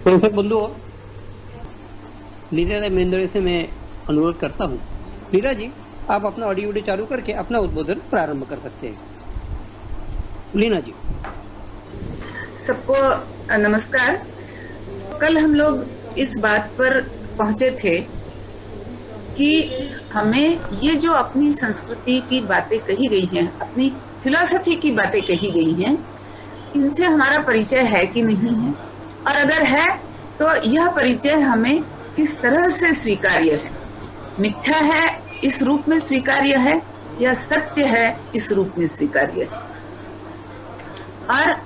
Professor बंधुओं, लीना मेंदड़े से मैं अनुरोध करता हूँ। लीना जी, आप अपना ऑडियो वीडियो चालू करके अपना उद्बोधन प्रारंभ कर सकते हैं। लीना जी। सबको नमस्कार। कल हम लोग इस बात पर पहुंचे थे कि हमें ये जो अपनी संस्कृति की बातें कही गई हैं, अपनी फिलॉसफी की बातें कही गई हैं, इनसे हमारा परिचय है कि नहीं है, और अगर है तो यह परिचय हमें किस तरह से स्वीकार्य है। मिथ्या है इस रूप में स्वीकार्य है या सत्य है इस रूप में स्वीकार्य है। और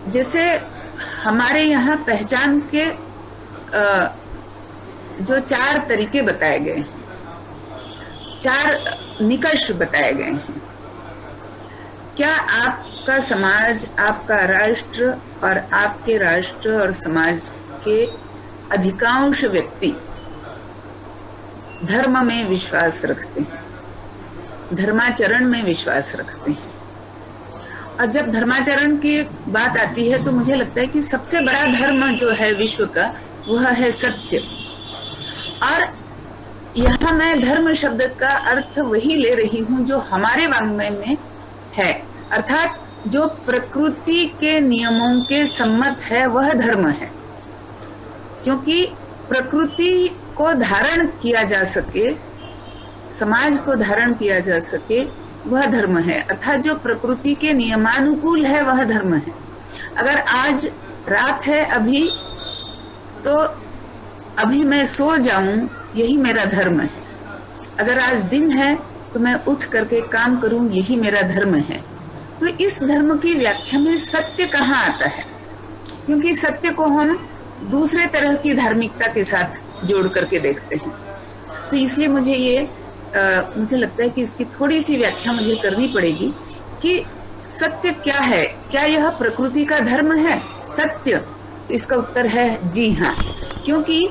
जैसे हमारे यहाँ पहचान के जो 4 तरीके बताए गए, 4 निकष बताए गए हैं। क्या आपका समाज, आपका राष्ट्र और आपके राष्ट्र और समाज के अधिकांश व्यक्ति धर्म में विश्वास रखते हैं, धर्माचरण में विश्वास रखते हैं। और जब धर्माचरण की बात आती है तो मुझे लगता है कि सबसे बड़ा धर्म जो है विश्व का, वह है सत्य। और यहाँ मैं धर्म शब्द का अर्थ वही ले रही हूँ जो हमारे वाङ्मय में है, अर्थात जो प्रकृति के नियमों के सम्मत है वह धर्म है। क्योंकि प्रकृति को धारण किया जा सके, समाज को धारण किया जा सके, वह धर्म है। अर्थात जो प्रकृति के नियमानुकूल है वह धर्म है। अगर आज रात है अभी, तो अभी मैं सो जाऊं, यही मेरा धर्म है। अगर आज दिन है तो मैं उठ करके काम करूं, यही मेरा धर्म है। तो इस धर्म की व्याख्या में सत्य कहाँ आता है? क्योंकि सत्य को हम दूसरे तरह की धार्मिकता के साथ जोड़ करके देखते हैं। तो इसलिए मुझे लगता है कि इसकी थोड़ी सी व्याख्या मुझे करनी पड़ेगी कि सत्य क्या है। क्या यह प्रकृति का धर्म है सत्य? तो इसका उत्तर है जी हाँ। क्योंकि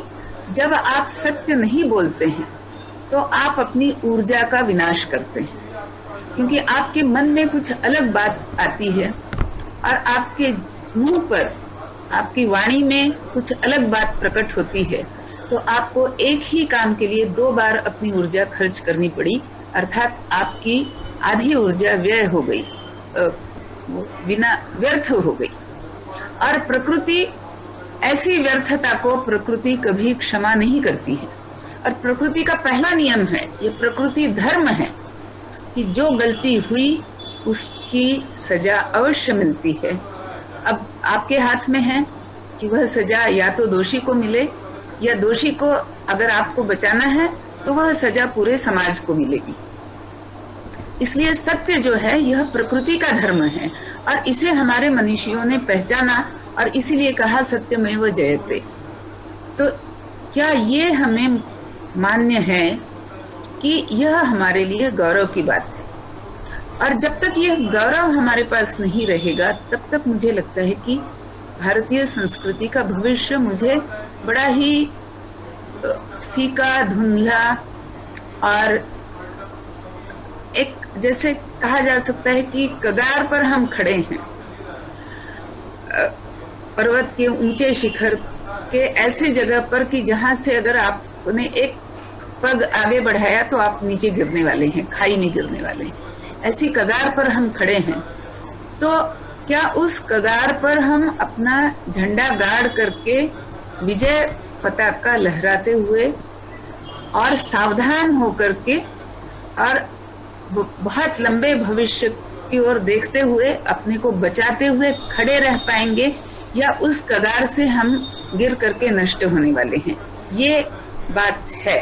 जब आप सत्य नहीं बोलते हैं तो आप अपनी ऊर्जा का विनाश करते हैं। क्योंकि आपके मन में कुछ अलग बात आती है और आपके मुंह पर, आपकी वाणी में कुछ अलग बात प्रकट होती है, तो आपको एक ही काम के लिए 2 बार अपनी ऊर्जा खर्च करनी पड़ी। अर्थात आपकी आधी ऊर्जा व्यय हो गई, बिना व्यर्थ हो गई। और प्रकृति, ऐसी व्यर्थता को प्रकृति कभी क्षमा नहीं करती है। और प्रकृति का पहला नियम है, ये प्रकृति धर्म है, कि जो गलती हुई उसकी सजा अवश्य मिलती है। अब आपके हाथ में है कि वह सजा या तो दोषी को मिले, या दोषी को अगर आपको बचाना है तो वह सजा पूरे समाज को मिलेगी। इसलिए सत्य जो है यह प्रकृति का धर्म है और इसे हमारे मनीषियों ने पहचाना और इसीलिए कहा सत्यमेव जयते। तो क्या ये हमें मान्य है कि यह हमारे लिए गौरव की बात है? और जब तक यह गौरव हमारे पास नहीं रहेगा तब तक मुझे लगता है कि भारतीय संस्कृति का भविष्य मुझे बड़ा ही फीका, धुंधला और एक, जैसे कहा जा सकता है कि कगार पर हम खड़े हैं, पर्वत के ऊंचे शिखर के ऐसी जगह पर कि जहां से अगर आपने एक पग आगे बढ़ाया तो आप नीचे गिरने वाले हैं, खाई में गिरने वाले हैं। ऐसी कगार पर हम खड़े हैं। तो क्या उस कगार पर हम अपना झंडा गाड़ करके विजय पताका लहराते हुए और सावधान होकर के और बहुत लंबे भविष्य की ओर देखते हुए अपने को बचाते हुए खड़े रह पाएंगे, या उस कगार से हम गिर करके नष्ट होने वाले हैं? ये बात है।